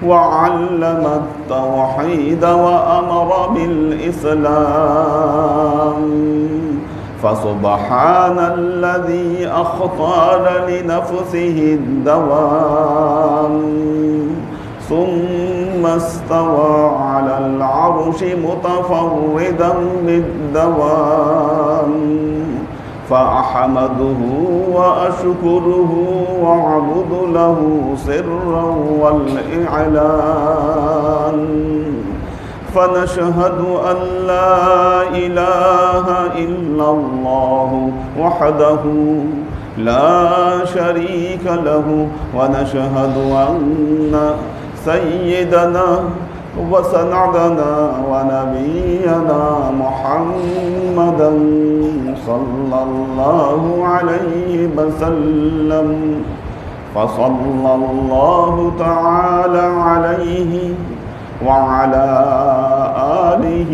وعلم التوحيد وأمر بالإسلام فسبحان الذي أختار لنفسه الدوام ثم استوى على العرش متفردا بالدوام فأحمده وأشكره وأعبد له سرا والإعلان فنشهد أن لا إله إلا الله وحده لا شريك له ونشهد أن سيدنا وسندنا ونبينا محمدا صلى الله عليه وسلم فصلى الله تعالى عليه وعلى آله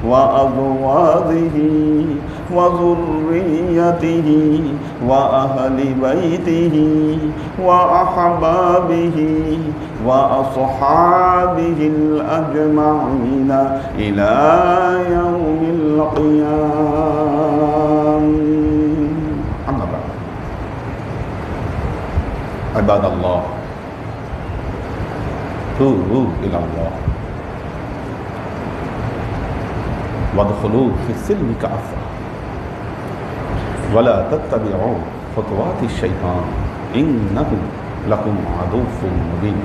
وأزواجه وذريته وأهل بيته وأحبابه وأصحابه الأجمعين إلى يوم القيامة. أما بعد، عباد الله، توبوا إلى الله وادخلوا في السلم كافة ولا تتبعوا خطوات الشيطان إنه لكم عدو مبين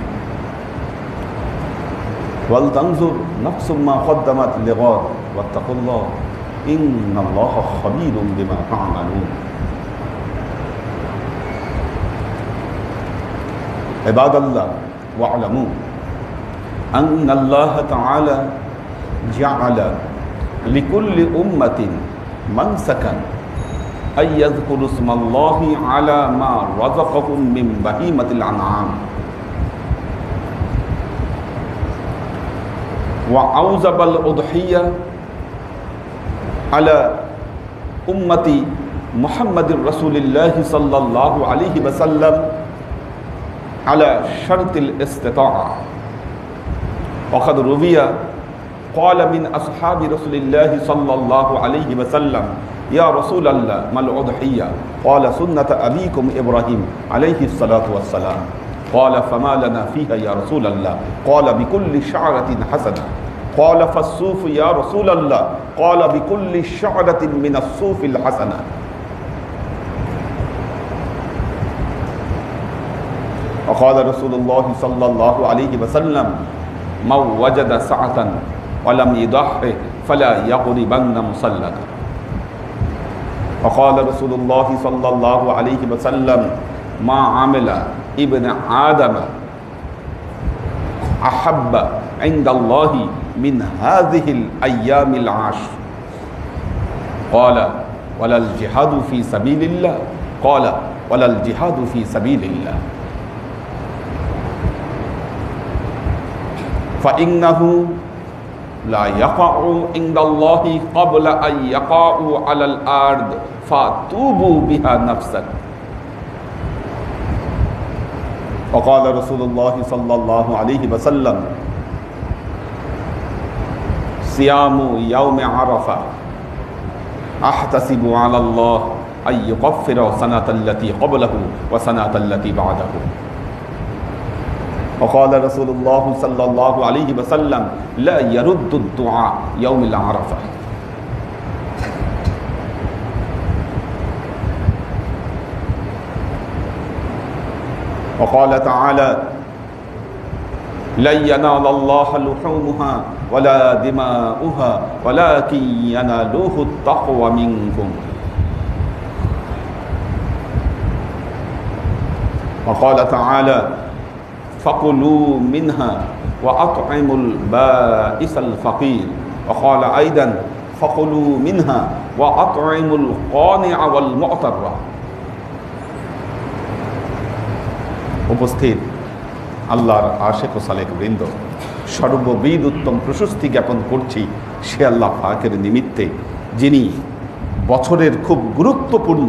ولتنظر نفس ما قدمت لغد واتقوا الله إن الله خبير بما تعملون. عباد الله، واعلموا أن الله تعالى جعل لكل أمة منسكا أن يذكروا اسم الله على ما رزقهم من بهيمة الأنعام وأوجب الأضحية على أمة محمد رسول الله صلى الله عليه وسلم على شرط الاستطاعة. وقد روي قال من أصحاب رسول الله صلى الله عليه وسلم: يا رسول الله ما الأضحية؟ قال: سنة أبيكم إبراهيم عليه الصلاة والسلام. قال: فما لنا فيها يا رسول الله؟ قال: بكل شعرة حسنة. قال: فالصوف يا رسول الله؟ قال: بكل شعرة من الصوف الحسنة. وقال رسول الله صلى الله عليه وسلم: من وجد سعة ولم يضحي فلا يغربن مصلنا. وقال رسول الله صلى الله عليه وسلم: ما عمل ابن آدم أحب عند الله من هذه الأيام العشر. قال: ولا الجهاد في سبيل الله؟ قال: ولا الجهاد في سبيل الله. فإنه لا يقع عند الله قبل أن يقعوا على الأرض فتوبوا بها نفسا. وقال رسول الله صلى الله عليه وسلم: صيام يوم عرفة أحتسب على الله أن يكفر سنة التي قبله وسنة التي بعده. وقال رسول الله صلى الله عليه وسلم: لا يرد الدعاء يوم العرفة. وقال تعالى: لن ينال الله لحومها ولا دماؤها ولكن ينالوه التقوى منكم. وقال تعالى: فكلوا منها وأطعموا البائس الفقير. وقال أيضا: فكلوا منها وأطعموا القانع والمعتر। উপস্থিত আল্লাহর আশিক ও সালেক বৃন্দ, সর্ববিধ উত্তম প্রশস্তি জ্ঞাপন করছি সে আল্লাহ পাকের নিমিত্তে, যিনি বছরের খুব গুরুত্বপূর্ণ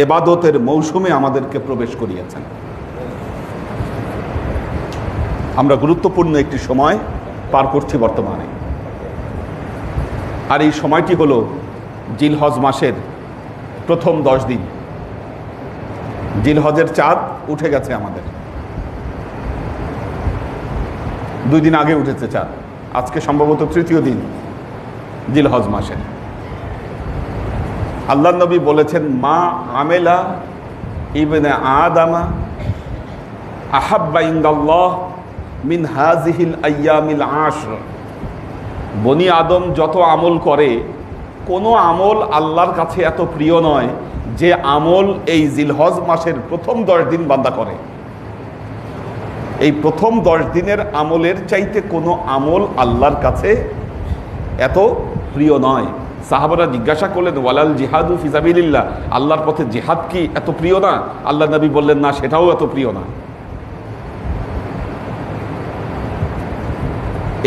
ইবাদতের মৌসুমে আমাদেরকে প্রবেশ করিয়েছেন। আমরা গুরুত্বপূর্ণ একটি সময় পার করছি বর্তমানে। আর এই সময়টি হলো জিলহজ মাসের প্রথম 10 দিন। জিলহজের চাঁদ উঠে গেছে আমাদের, 2 দিন আগে উঠেছে চাঁদ। আজকে সম্ভবত তৃতীয় দিন জিলহজ মাসের। আল্লাহ নবী বলেছেন, মা আমেলা ইবনে আদামা আহাব্বা ইনদাল্লাহ মিন হাযিহিল আইয়ামিল আশর। বনি আদম যত আমল করে, কোনো আমল আল্লাহর কাছে এত প্রিয় নয় যে আমল এই জিলহজ মাসের প্রথম 10 দিন বান্দা করে। এই প্রথম 10 দিনের আমলের চাইতে কোনো আমল আল্লাহর কাছে এত প্রিয় নয়। সাহাবারা জিজ্ঞাসা করলেন, ওয়ালাল জিহাদু ফি সাবিলিল্লাহ, আল্লাহর পথে জিহাদ কি এত প্রিয় না? আল্লাহ নবী বললেন, না, সেটাও এত প্রিয় না।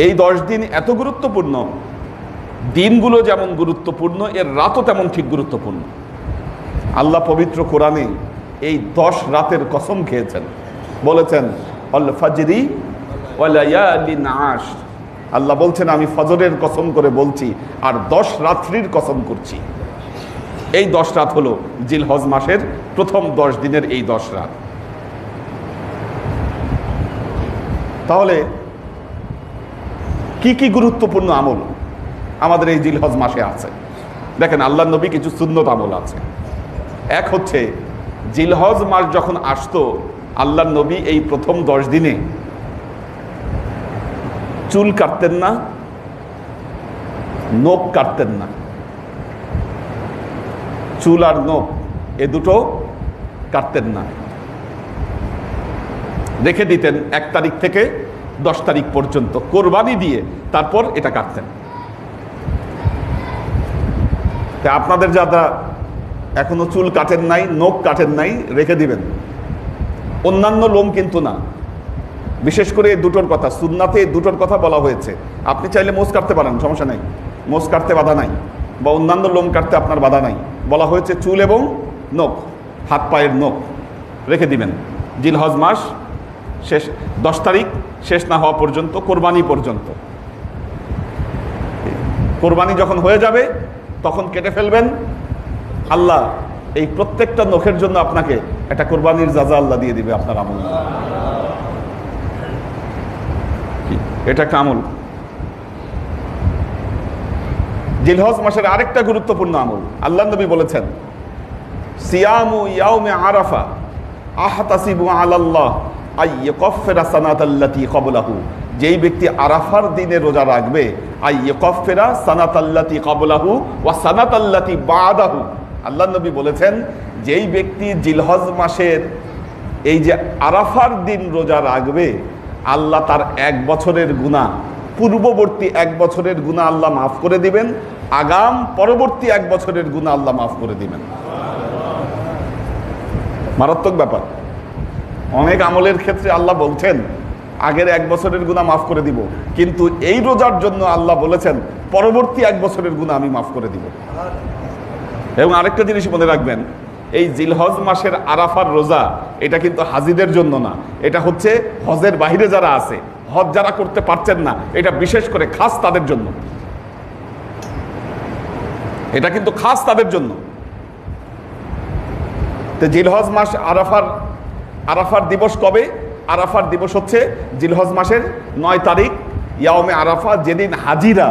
এই 10 দিন এত গুরুত্বপূর্ণ, দিনগুলো যেমন গুরুত্বপূর্ণ, এর রাতও তেমন ঠিক গুরুত্বপূর্ণ। আল্লাহ পবিত্র কোরআনে এই 10 রাতের কসম খেয়েছেন, বলেছেন আল ফাজরি ওয়া লায়ালিন আশর। আল্লাহ বলছেন, আমি ফজরের কসম করে বলছি আর 10 রাত্রির কসম করছি। এই 10 রাত হলো জিলহজ মাসের প্রথম 10 দিনের এই 10 রাত। তাহলে কি কি গুরুত্বপূর্ণ আমল আমাদের এই জিলহজ মাসে আছে? দেখেন, আল্লাহ নবী কিছু সুন্নত আমল আছে। এক হচ্ছে, জিলহজ মাস যখন আসতো, আল্লাহ নবী এই প্রথম 10 দিনে চুল কাটতেন না, নখ কাটতেন না। চুল আর নখ এ দুটো কাটতেন না, রেখে দিতেন 1 তারিখ থেকে 10 তারিখ পর্যন্ত, কোরবানি দিয়ে তারপর এটা কাটতেন। তা আপনাদের যারা এখনো চুল কাটেন নাই, নখ কাটেন নাই, রেখে দিবেন। অন্যান্য লোম কিন্তু না, বিশেষ করে এই দুটোর কথা, সুন্নাতে এই দুটোর কথা বলা হয়েছে। আপনি চাইলে মোজ কাটতে পারেন, সমস্যা নাই, মোজ কাটতে বাধা নাই, বা অন্যান্য লোম কাটতে আপনার বাধা নাই। বলা হয়েছে চুল এবং নখ, হাত পায়ের নখ রেখে দিবেন জিলহজ মাস শেষ 10 তারিখ শেষ না হওয়া পর্যন্ত, কোরবানি পর্যন্ত। কোরবানি যখন হয়ে যাবে তখন কেটে ফেলবেন। আল্লাহ এই প্রত্যেকটা নখের জন্য আপনাকে একটা কোরবানির জাযা আল্লাহ দিয়ে দিবে আপনার আমল। এটা একটা আমল। জিলহজ মাসের আরেকটা গুরুত্বপূর্ণ আমল, আল্লাহ নবী বলেছেন, সিয়ামু ইয়াউমে আরাফা আহতাসিবু আলাল্লাহ আইয়াকাফিরা সানাতাল্লাতী ক্বাবলাহু। যেই ব্যক্তি আরাফার দিনে রোজা রাখবে, আইয়াকাফিরা সানাতাল্লাতী ক্বাবলাহু ওয়া সানাতাল্লাতী বাদাহু। আল্লাহ নবী বলেছেন, যেই ব্যক্তি জিলহজ মাসের এই যে আরাফার দিন রোজা রাখবে, আল্লাহ তার 1 বছরের গুনাহ, পূর্ববর্তী 1 বছরের গুনাহ আল্লাহ মাফ করে দিবেন, আগাম পরবর্তী 1 বছরের গুনাহ আল্লাহ মাফ করে দিবেন। মারাত্মক ব্যাপার। অনেক আমলের ক্ষেত্রে আল্লাহ বলছেন আগের 1 বছরের গুনাহ মাফ করে দিব, কিন্তু এই রোজার জন্য আল্লাহ বলেছেন পরবর্তী 1 বছরের গুনাহ আমি মাফ করে দিব। এবং আরেকটা জিনিস মনে রাখবেন, এই জিলহজ মাসের আরাফার রোজা এটা কিন্তু হাজিদের জন্য না, এটা হচ্ছে হজের বাইরে যারা আছে, হজ যারা করতে পারছেন না, এটা বিশেষ করে খাস তাদের জন্য। এটা কিন্তু খাস তাদের জন্য। তো জিলহজ মাস আরাফার দিবস কবে? আরাফার দিবস হচ্ছে জিলহজ মাসের 9 তারিখ, ইয়াউমে আরাফা, যেদিন হাজিরা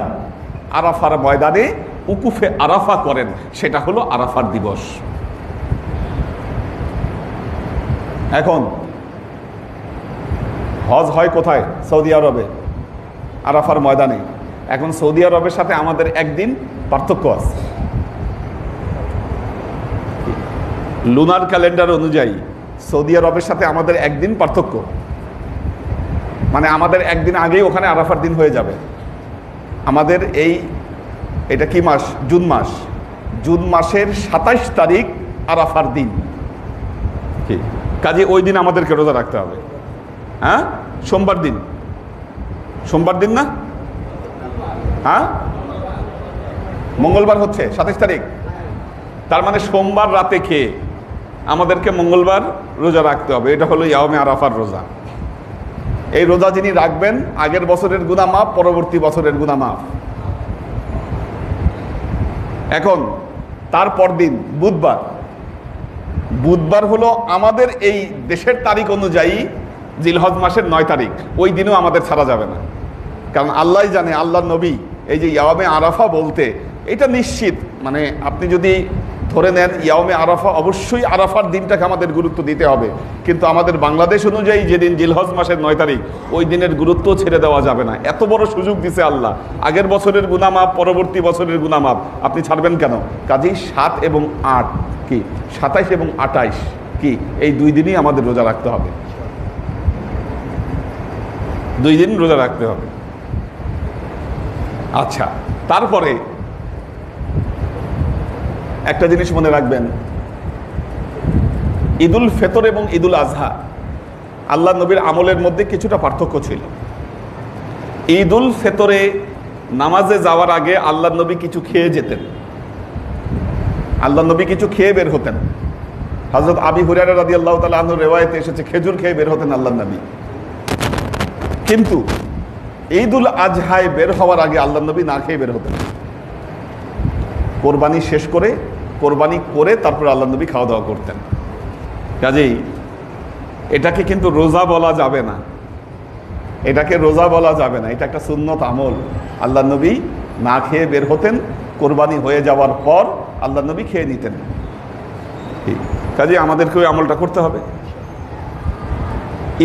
আরাফার ময়দানে উকুফে আরাফা করেন, সেটা হলো আরাফার দিবস। এখন হজ হয় কোথায়? সৌদি আরবে, আরাফার ময়দানে। এখন সৌদি আরবের সাথে আমাদের একদিন পার্থক্য আছে। লুনার ক্যালেন্ডার অনুযায়ী সৌদি আরবের সাথে আমাদের একদিন পার্থক্য, মানে আমাদের একদিন আগেই ওখানে আরাফার দিন হয়ে যাবে। আমাদের এটা কি মাস? জুন মাস। জুন মাসের 27 তারিখ আরাফার দিন। কি কাজে ওই দিন আমাদেরকে রোজা রাখতে হবে। হ্যাঁ, সোমবার দিন। সোমবার দিন না? হ্যাঁ, মঙ্গলবার হচ্ছে 27 তারিখ। তার মানে সোমবার রাতে খেয়ে আমাদেরকে মঙ্গলবার রোজা রাখতে হবে। এটা হলো ইয়াউমে আরাফার রোজা। এই রোজা যিনি রাখবেন আগের বছরের গুনাহ মাফ, পরবর্তী বছরের গুনাহ মাফ। এখন তারপর দিন বুধবার, বুধবার হলো আমাদের এই দেশের তারিখ অনুযায়ী জিলহজ মাসের 9 তারিখ। ওই দিনও আমাদের ছাড়া যাবে না, কারণ আল্লাহ জানে, আল্লাহ নবী এই যে ইয়াওমে আরাফা বলতে এটা নিশ্চিত, মানে আপনি যদি ধরে নেন ইয়াওমে আরাফা, অবশ্যই আরাফার দিনটাকে আমাদের গুরুত্ব দিতে হবে, কিন্তু আমাদের বাংলাদেশ অনুযায়ী যেদিন জিলহজ মাসের 9 তারিখ ওই দিনের গুরুত্ব ছেড়ে দেওয়া যাবে না। এত বড় সুযোগ দিছে আল্লাহ, আগের বছরের গুনাহ মাফ, পরবর্তী বছরের গুনাহ মাফ, আপনি ছাড়বেন কেন? কাজেই 7 এবং 8 কি 27 এবং 28 কি এই 2 দিনই আমাদের রোজা রাখতে হবে, 2 দিন রোজা রাখতে হবে। আচ্ছা, তারপরে একটা জিনিস মনে রাখবেন, ঈদুল ফিতর এবং ঈদুল আজহা আল্লাহ নবীর আমলের মধ্যে কিছুটা পার্থক্য ছিল। ঈদুল ফিতরে নামাজে যাওয়ার আগে আল্লাহ নবী কিছু খেয়ে যেতেন, আল্লাহ নবী কিছু খেয়ে বের হতেন। হযরত আবু হুরায়রা রাদিয়াল্লাহু তাআলা আনহুর রিওয়ায়াতে এসেছে খেজুর খেয়ে বের হতেন আল্লাহ নবী। কিন্তু ঈদুল আজহায় বের হওয়ার আগে আল্লাহ নবী না খেয়ে বের হতেন। কোরবানি শেষ করে, কোরবানি করে তারপর আল্লাহ নবী খাওয়া দাওয়া করতেন। কাজেই এটাকে কিন্তু রোজা বলা যাবে না, এটাকে রোজা বলা যাবে না, এটা একটা সুন্নত আমল। আল্লাহ নবী না খেয়ে বের হতেন, কোরবানি হয়ে যাওয়ার পর আল্লাহ নবী খেয়ে নিতেন। কাজেই আমাদেরকেও আমলটা করতে হবে।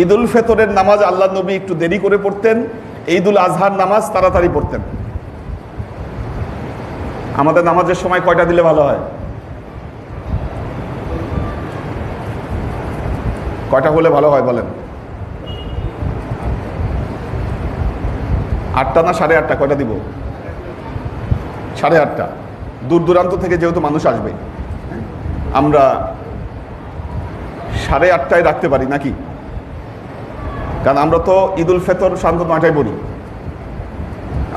ঈদুল ফিতরের নামাজ আল্লাহ নবী একটু দেরি করে পড়তেন, ঈদুল আজহার নামাজ তাড়াতাড়ি পড়তেন। আমাদের নামাজের সময় কয়টা দিলে ভালো হয়? কয়টা হলে ভালো হয় বলেন? 8টা না 8:30? কয়টা দিব? 8:30। দূর দূরান্ত থেকে যেহেতু মানুষ আসবে, আমরা 8:30টায় রাখতে পারি নাকি? কারণ আমরা তো ঈদুল ফিতর সান্ধ্য 9টায় পড়ি,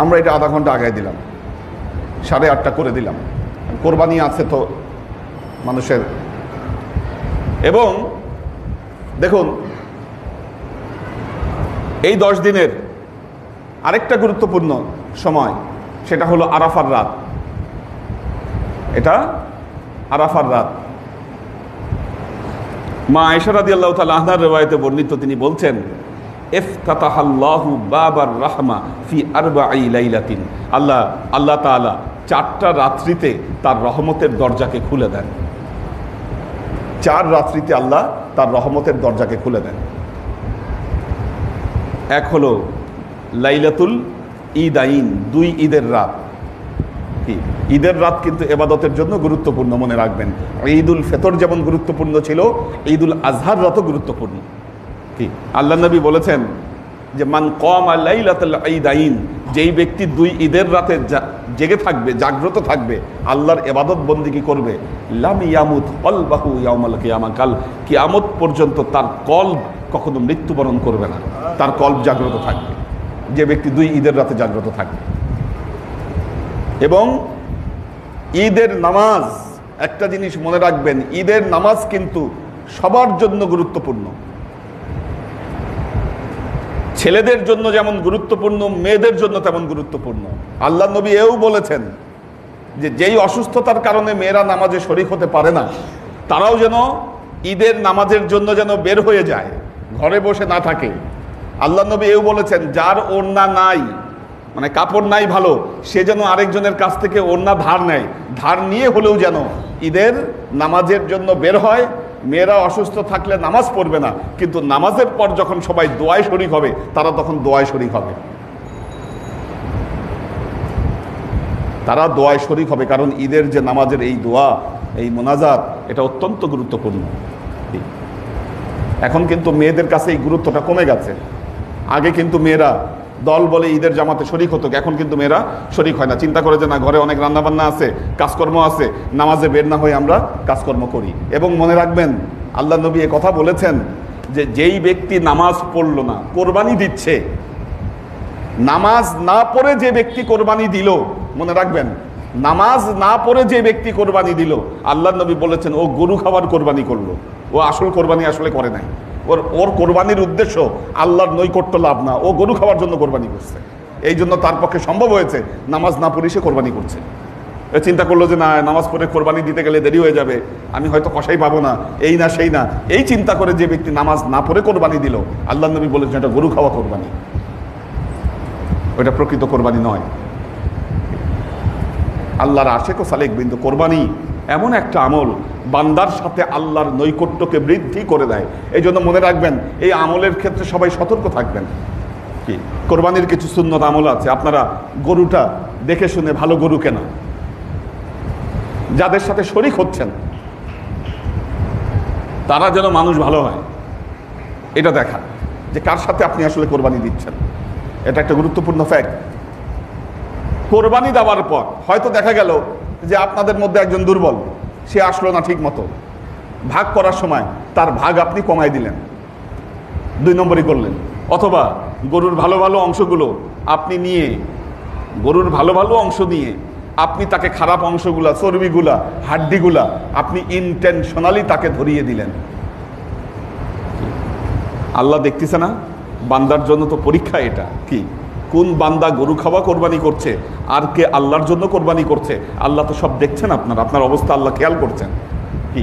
আমরা এটা আধা ঘন্টা আগায় দিলাম, 8:30 করে দিলাম। কোরবানি আছে তো মানুষের। এবং দেখুন, এই 10 দিনের আরেকটা গুরুত্বপূর্ণ সময়, সেটা হলো আরাফার রাত। এটা আরাফার রাত। মা আয়েশা রাদিয়াল্লাহু তাআলা আনহার রিওয়ায়াতে বর্ণিত, তিনি বলছেন, ইফতাতাহাল্লাহু বাবার রাহমা ফি আরবাঈ লাইলাতিন। আল্লাহ তাআলা 4টা রাত্রিতে তার রহমতের দরজাকে খুলে দেন। 4 রাত্রিতে আল্লাহ তার রহমতের দরজাকে খুলে দেন। এক হলো লাইলাতুল ঈদাইন, 2 ঈদের রাত। কি ঈদের রাত কিন্তু ইবাদতের জন্য গুরুত্বপূর্ণ, মনে রাখবেন। ঈদুল ফিতর যেমন গুরুত্বপূর্ণ ছিল, ঈদুল আজহার রাতও গুরুত্বপূর্ণ। কি আল্লাহ নবী বলেছেন যে মান কামা লাইলাতুল ঈদাইন, যেই ব্যক্তি 2 ঈদের রাতে জেগে থাকবে, জাগ্রত থাকবে, আল্লাহর ইবাদত বন্দেগী করবে, লাম ইয়ামুত কলবাহু ইয়াউমাল কিয়ামা, কাল কিয়ামত পর্যন্ত তার কলব কখনো মৃত্যুবরণ করবে না, তার কলব জাগ্রত থাকবে। যে ব্যক্তি 2 ঈদের রাতে জাগ্রত থাকবে। এবং ঈদের নামাজ, একটা জিনিস মনে রাখবেন, ঈদের নামাজ কিন্তু সবার জন্য গুরুত্বপূর্ণ। ছেলেদের জন্য যেমন গুরুত্বপূর্ণ, মেয়েদের জন্য তেমন গুরুত্বপূর্ণ। আল্লাহ নবী এও বলেছেন যে যেই অসুস্থতার কারণে মেয়েরা নামাজে শরীক হতে পারে না, তারাও যেন ঈদের নামাজের জন্য যেন বের হয়ে যায়, ঘরে বসে না থাকে। আল্লাহ নবী এও বলেছেন, যার ওড়না নাই, মানে কাপড় নাই ভালো, সে যেন আরেকজনের কাছ থেকে ওড়না ধার নেয়, ধার নিয়ে হলেও যেন ঈদের নামাজের জন্য বের হয়। মেয়েরা অসুস্থ থাকলে নামাজ পড়বে না, কিন্তু নামাজের পর যখন সবাই দোয়ায় শরীক হবে, তারা তখন দোয়ায় শরীক হবে, তারা দোয়ায় শরীক হবে। কারণ ঈদের যে নামাজের এই দোয়া, এই মোনাজাত, এটা অত্যন্ত গুরুত্বপূর্ণ। এখন কিন্তু মেয়েদের কাছে এই গুরুত্বটা কমে গেছে। আগে কিন্তু মেয়েরা দল বলে ঈদের জামাতে শরীক হতো, এখন কিন্তু মেয়েরা শরীক হয় না। চিন্তা করে যে না, ঘরে অনেক রান্নাবান্না আছে, কাজকর্ম আছে, নামাজে বের না হয়ে আমরা কাজকর্ম করি। এবং মনে রাখবেন, আল্লাহ নবী এ কথা বলেছেন যে যেই ব্যক্তি নামাজ পড়লো না, কোরবানি দিচ্ছে, নামাজ না পড়ে যে ব্যক্তি কোরবানি দিল, মনে রাখবেন, নামাজ না পড়ে যে ব্যক্তি কোরবানি দিল, আল্লাহ নবী বলেছেন ও গরু খাবার কোরবানি করলো, ও আসল কোরবানি আসলে করে নাই, ও ওর ওর কোরবানির উদ্দেশ্য আল্লাহর নৈকট্য লাভ না, ও গরু খাওয়ার জন্য কোরবানি করছে। এই জন্য তার পক্ষে সম্ভব হয়েছে নামাজ না পড়ে সে কোরবানি করছে। চিন্তা করলো যে না, নামাজ পড়ে কোরবানি দিতে গেলে দেরি হয়ে যাবে, আমি হয়তো কষাই পাবো না, এই না সেই না, এই চিন্তা করে যে ব্যক্তি নামাজ না পড়ে কোরবানি দিল, আল্লাহ নবী বলেছেন এটা গরু খাওয়া কোরবানি, ওইটা প্রকৃত কোরবানি নয়। আল্লাহর আশেক ও সালেক বিন্দু, কোরবানি এমন একটা আমল বান্দার সাথে আল্লাহর নৈকট্যকে বৃদ্ধি করে দেয়। এই জন্য মনে রাখবেন, এই আমলের ক্ষেত্রে সবাই সতর্ক থাকবেন। কি কোরবানির কিছু সুন্নত আমল আছে, আপনারা গরুটা দেখে শুনে ভালো গরু কেনা, যাদের সাথে শরীক হচ্ছেন তারা যেন মানুষ ভালো হয়, এটা দেখা যে কার সাথে আপনি আসলে কোরবানি দিচ্ছেন, এটা একটা গুরুত্বপূর্ণ ফ্যাক্ট। কোরবানি দেওয়ার পর হয়তো দেখা গেল যে আপনাদের মধ্যে একজন দুর্বল, সে আসলো না ঠিক মতো, ভাগ করার সময় তার ভাগ আপনি কমাই দিলেন, 2 নম্বরই করলেন। অথবা গরুর ভালো ভালো অংশগুলো আপনি নিয়ে, গরুর ভালো ভালো অংশ নিয়ে আপনি তাকে খারাপ অংশগুলা, চর্বিগুলা, হাড্ডিগুলা আপনি ইনটেনশনালি তাকে ধরিয়ে দিলেন। আল্লাহ দেখতেছে না? বান্দার জন্য তো পরীক্ষা এটা। কি কোন বান্দা গরু খাওয়া কোরবানি করছে আর কে আল্লাহর জন্য কোরবানি করছে, আল্লাহ তো সব দেখছেন, আপনার অবস্থা আল্লাহ খেয়াল করছেন। কি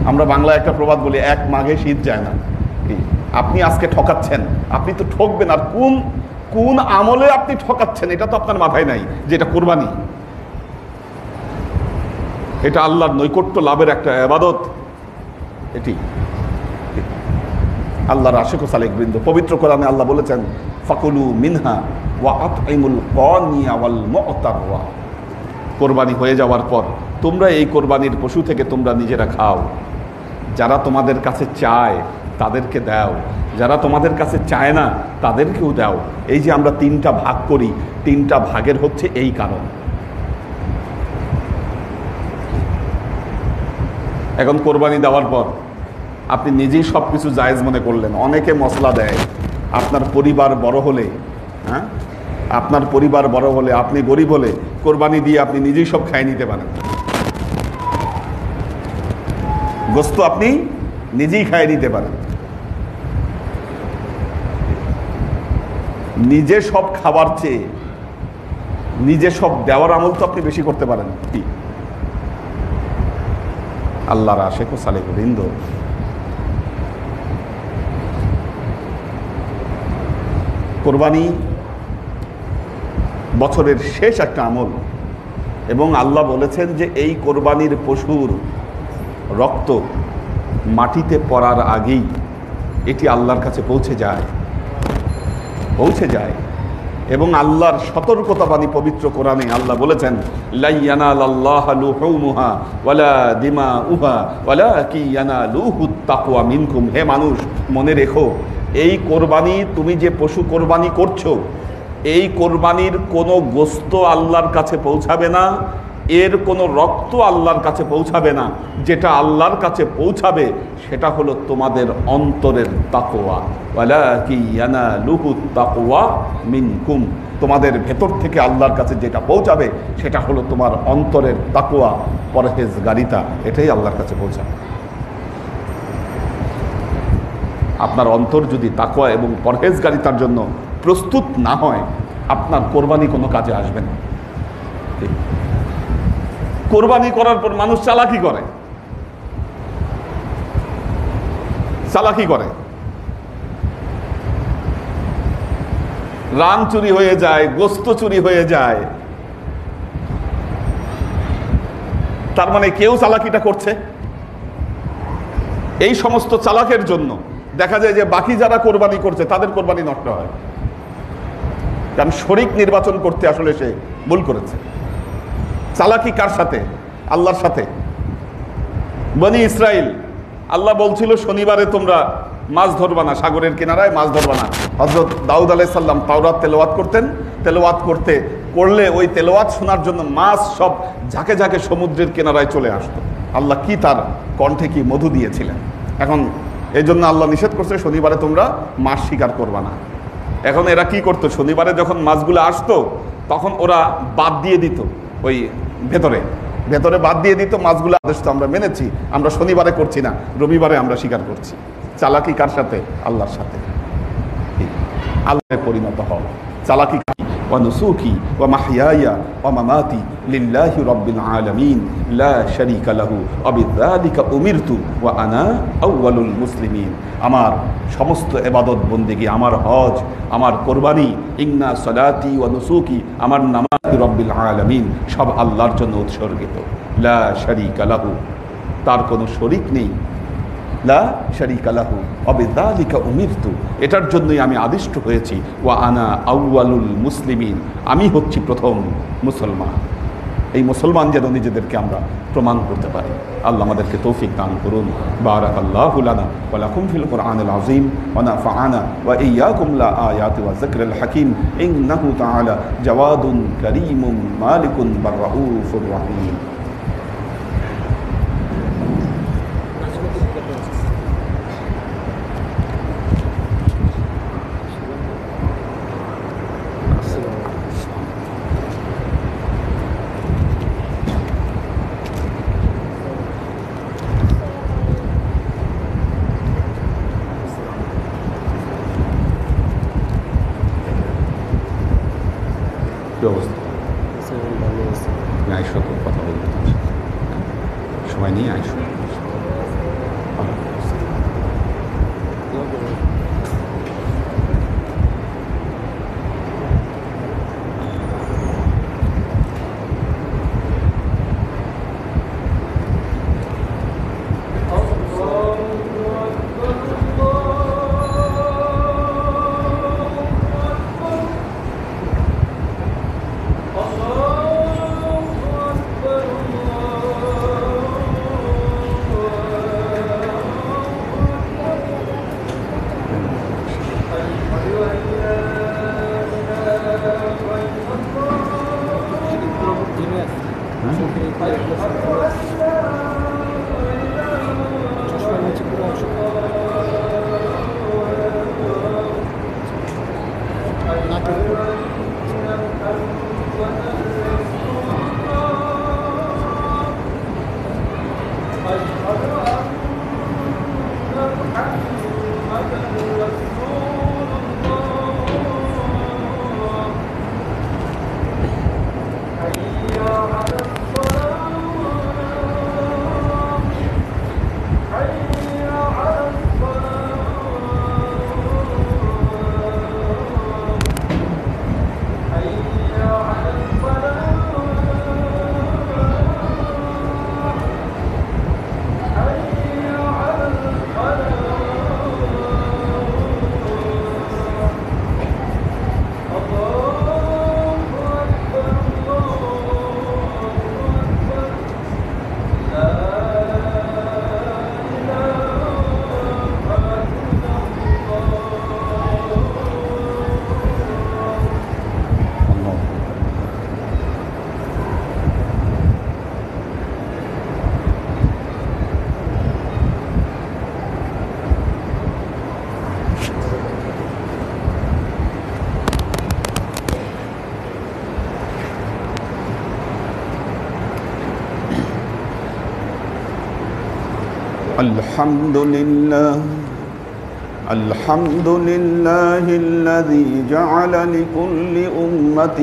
আমরা বাংলায় একটা প্রবাদ বলি, 1 মাঘে শীত যায় না। কি আপনি আজকে ঠকাচ্ছেন, আপনি তো ঠকবেন, আর কোন আমলে আপনি ঠকাচ্ছেন এটা তো আপনার মাথায় নাই, যে এটা কোরবানি, এটা আল্লাহর নৈকট্য লাভের একটা ইবাদত। এটি আল্লাহর আশিক ও সালেক বৃন্দ, পবিত্র কোরআনে আল্লাহ বলেছেন ফাকুলু মিনহা ওয়া আতইমুল কানিয়া ওয়াল মুতাররা, কোরবানি হয়ে যাওয়ার পর তোমরা এই কোরবানির পশু থেকে তোমরা নিজেরা খাও, যারা তোমাদের কাছে চায় তাদেরকে দাও, যারা তোমাদের কাছে চায় না তাদেরকেও দাও। এই যে আমরা 3টা ভাগ করি, 3টা ভাগের হচ্ছে এই কারণ। এখন কোরবানি দেওয়ার পর আপনি নিজেই সব কিছু জায়েজ মনে করলেন, অনেকে মশলা দেয়। আপনার পরিবার বড় হলে, আপনার পরিবার বড় হলে, আপনি গরিব হলে কোরবানি দিয়ে আপনি নিজেই সব খাই নিতে পারেন, গোস্ত আপনি নিজেই খাই নিতে পারেন। নিজে সব খাবার চেয়ে নিজে সব দেওয়ার আমল তো আপনি বেশি করতে পারেন। কি আল্লাহর আশিক ও সালেক বৃন্দ, কোরবানি বছরের শেষ একটা আমল, এবং আল্লাহ বলেছেন যে এই কোরবানির পশুর রক্ত মাটিতে পড়ার আগেই এটি আল্লাহর কাছে পৌঁছে যায়। এবং আল্লাহর সতর্কতা বাণী পবিত্র কোরআনে আল্লাহ বলেছেন লা ইয়ানালাল্লাহু লুহুমুহা ওয়ালা দিমাউহা ওয়ালাকিন ইয়ানালুহুত তাকওয়া মিনকুম। হে মানুষ, মনে রেখো, এই কোরবানি, তুমি যে পশু কোরবানি করছো, এই কোরবানির কোনো গোস্ত আল্লাহর কাছে পৌঁছাবে না, এর কোনো রক্ত আল্লাহর কাছে পৌঁছাবে না। যেটা আল্লাহর কাছে পৌঁছাবে সেটা হলো তোমাদের অন্তরের তাকওয়া। ওয়ালাকিন ইয়ানালুহুত তাকওয়া মিনকুম, তোমাদের ভেতর থেকে আল্লাহর কাছে যেটা পৌঁছাবে সেটা হলো তোমার অন্তরের তাকওয়া, পরহেজগারিতা, এটাই আল্লাহর কাছে পৌঁছাবে। আপনার অন্তর যদি তাকওয়া এবং পরহেজগারিতার জন্য প্রস্তুত না হয়, আপনার কোরবানি কোনো কাজে আসবে না। কোরবানি করার পর মানুষ চালাকি করে, রান চুরি হয়ে যায়, গোস্ত চুরি হয়ে যায়। তার মানে কেউ চালাকিটা করছে। এই সমস্ত চালাকের জন্য দেখা যায় যে বাকি যারা কোরবানি করছে তাদের কোরবানি নষ্ট হয়, কারণ শরীক নির্বাচন করতে আসলে সে ভুল করেছে। চালাকি কার সাথে? আল্লাহর সাথে। বনি ইসরাইল, আল্লাহ বলছিল শনিবারে তোমরা মাছ ধরবা না, সাগরের কিনারায় মাছ ধরবা না। হযরত দাউদ আলাইহিস সালাম তাওরাত তেলাওয়াত করতেন, তেলাওয়াত করলে ওই তেলাওয়াত শোনার জন্য মাছ সব ঝাঁকে ঝাঁকে সমুদ্রের কিনারায় চলে আসতো। আল্লাহ কি তার কণ্ঠে কি মধু দিয়েছিলেন। এখন এই জন্য আল্লাহ নিষেধ করছে শনিবারে তোমরা মাছ শিকার করবা না। এখন এরা কি করতো, শনিবারে যখন মাছগুলো আসতো তখন ওরা বাদ দিয়ে দিত ওই ভেতরে, ভেতরে বাদ দিয়ে দিত মাছগুলো, আদেশ তো আমরা মেনেছি, আমরা শনিবারে করছি না, রবিবারে আমরা স্বীকার করছি। চালাকি কার সাথে? আল্লাহর সাথে। আল্লাহে পরিণত হও। চালাকি ওয়া নুসুকি ওয়া মাহইয়ায়া ওয়া মামাতি লিল্লাহি রাব্বিল আলামিন লা শারীকা লাহু ওয়া বিযালিকা উমিরতু ওয়া আনা আউয়ালুল মুসলিমিন। আমার সমস্ত ইবাদত বন্দেগী, আমার হজ, আমার কোরবানি, ইন্না সালাতি ওয়া নুসুকি, আমার নামাজ রাব্বিল আলামিন, সব আল্লাহর জন্য উৎসর্গিত। লা শারীকা লাহু, তার কোনো শরীক নেই। লা শারীকা লাহু ওয়া বিযালিকা উমিরতু, এটার জন্যই আমি আদিষ্ট হয়েছি। ওয়া আনা আউয়ালুল মুসলিমিন, আমি হচ্ছি প্রথম মুসলমান। এই মুসলমান যেন নিজেদেরকে আমরা প্রমাণ করতে পারি। আল্লাহ আমাদেরকে তৌফিক দান করুন। বারাকাল্লাহু লানা ওয়া লাকুম ফিল কুরআনিল আযীম ওয়া নাফা'ানা ওয়া ইয়্যাকুম লা আয়াতি ওয়া যিকরিল হাকীম ইন্নাহু তাআলা জাওয়াদুন কারীমুন মালিকুন বাররাউফুর রহিম। আইসো, তো কথা বলতে সময় নিয়ে আইসো। الحمد لله الذي جعل لكل أمة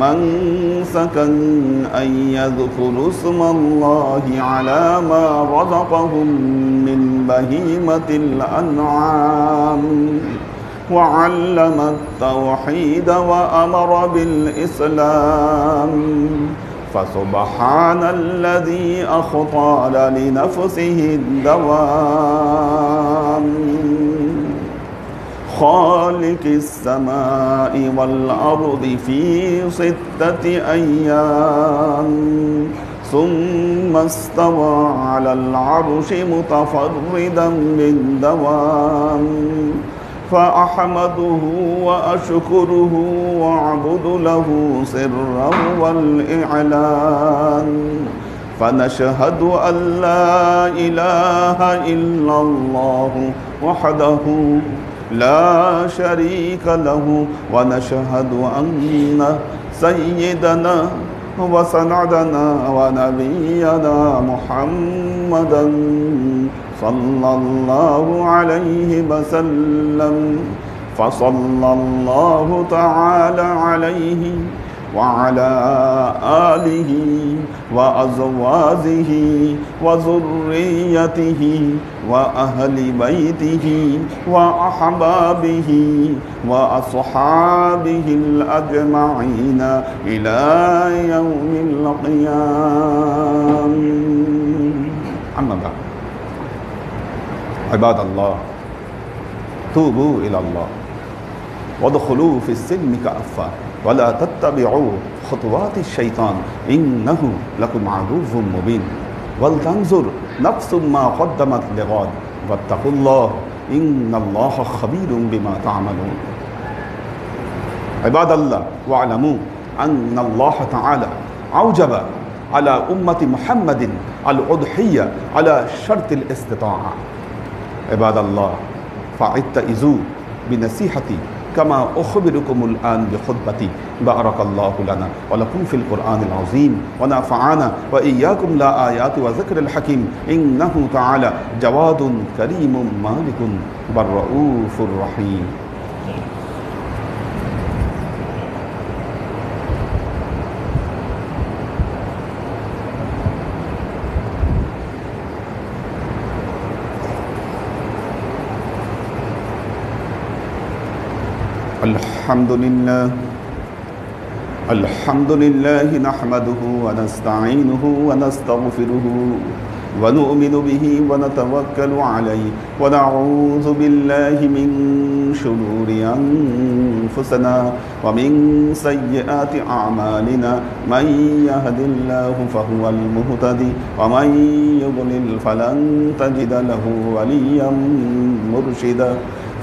منسكا أن يذكروا اسم الله على ما رزقهم من بهيمة الأنعام وعلم التوحيد وأمر بالإسلام فسبحان الذي أخطأ لنفسه الدوام خالق السماء والأرض في 6 أيام ثم استوى على العرش متفردا بالدوام فأحمده وأشكره وأعبد له سرا والإعلان فنشهد أن لا إله إلا الله وحده لا شريك له ونشهد أن سيدنا وسندنا ونبينا محمدا صلى الله عليه وسلم فصلى الله تعالى عليه وعلى آله وأزواجه وذريته وأهل بيته وأحبابه وأصحابه الأجمعين إلى يوم القيامة. أما بعد، عباد الله، توبوا إلى الله وادخلوا في السلم كافة ولا تتبعوا خطوات الشيطان إنه لكم عدو مبين ولتنظر نفس ما قدمت لغد واتقوا الله إن الله خبير بما تعملون. عباد الله، واعلموا أن الله تعالى أوجب على أمة محمد الأضحية على شرط الاستطاعة. عباد الله، فاعتئذوا بنصيحتي كما أخبركم الآن بخطبتي. بارك الله لنا ولكم في القرآن العظيم ونفعنا وإياكم لآيات وذكر الحكيم إنه تعالى جواد كريم مالك بالرؤوف الرحيم. الحمد لله نحمده ونستعينه ونستغفره ونؤمن به ونتوكل عليه ونعوذ بالله من شرور أنفسنا ومن سيئات أعمالنا من يهد الله فهو المهتدي ومن يضلل فلن تجد له وليا مرشدا.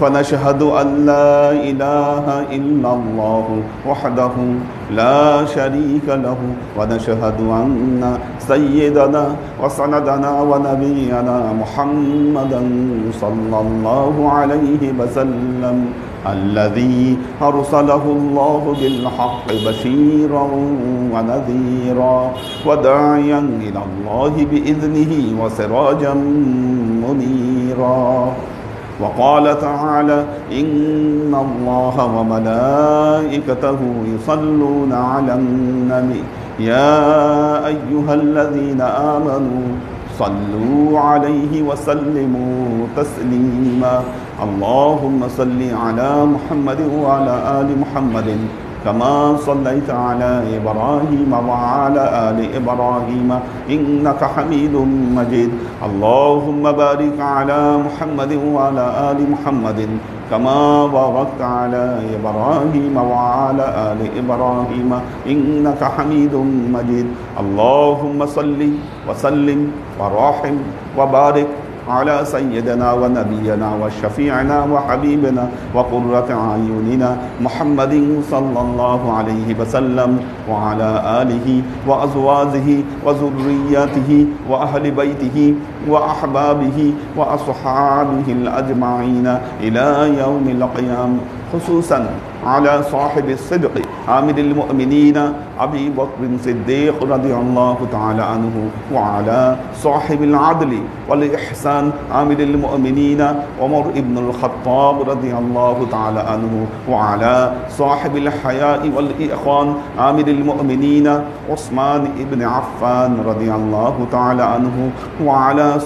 فنشهد أن لا إله إلا الله وحده لا شريك له ونشهد أن سيدنا وسندنا ونبينا محمدا صلى الله عليه وسلم الذي أرسله الله بالحق بشيرا ونذيرا وداعيا إلى الله بإذنه وسراجا منيرا. وقال تعالى إن الله وملائكته يصلون على النبي يا أيها الذين آمنوا صلوا عليه وسلموا تسليما. اللهم صل على محمد وعلى آل محمد كما صليت على إبراهيم وعلى آل إبراهيم إنك حميد مجيد. اللهم بارك على محمد وعلى آل محمد كما باركت على إبراهيم وعلى آل إبراهيم إنك حميد مجيد. اللهم صل وسلم ورحم وبارك على سيدنا ونبينا وشفيعنا وحبيبنا وقرة أعيننا محمد صلى الله عليه وسلم وعلى آله وأزواجه وذرياته وأهل بيته وأحبابه وأصحابه الأجمعين إلى يوم القيامة، خصوصا على صاحب الصدق عامل المؤمنين أبي بكر الصديق رضي الله تعالى عنه وعلى صاحب العدل والإحسان عامل المؤمنين عمر بن الخطاب رضي الله تعالى عنه وعلى صاحب الحياء والإخوان عامل المؤمنين عثمان بن عفان رضي الله تعالى عنه وعلى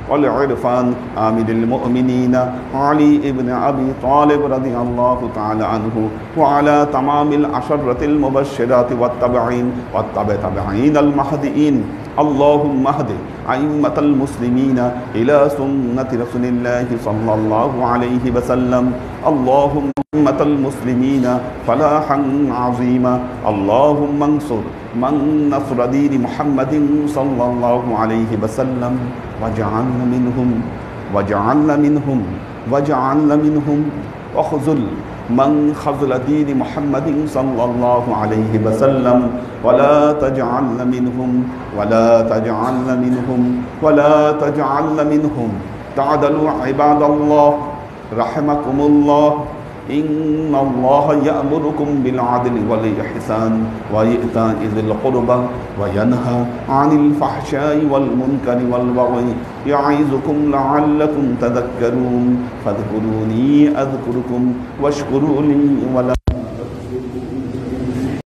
والعرفان عامل المؤمنين علي بن أبي طالب رضي الله تعالى عنه وعلى تمام العشرة المبشرات والتابعين المهديين. اللهم اهد أئمة المسلمين إلى سنة رسول الله صلى الله عليه وسلم. اللهم أئمة المسلمين فلاحا عظيما. اللهم انصر من نصر دين محمد صلى الله عليه وسلم واجعلنا منهم وخذل من خذل دين محمد صلى الله عليه وسلم ولا تجعلنا منهم. تعدلوا عباد الله رحمكم الله. ইন্নাল্লাহা ইয়া'মুরুকুম বিল আদলি ওয়াল ইহসান ওয়া ইতা'i যিল কুরবা ওয়া ইয়ানহা আনিল ফাহশাই ওয়াল মুনকারি ওয়াল বাগই ইয়া'iযুকুম লা'আল্লাকুম তাযাক্কারুন ফাযকুরুনি আযকুরুকুম ওয়াশকুরু লি ওয়া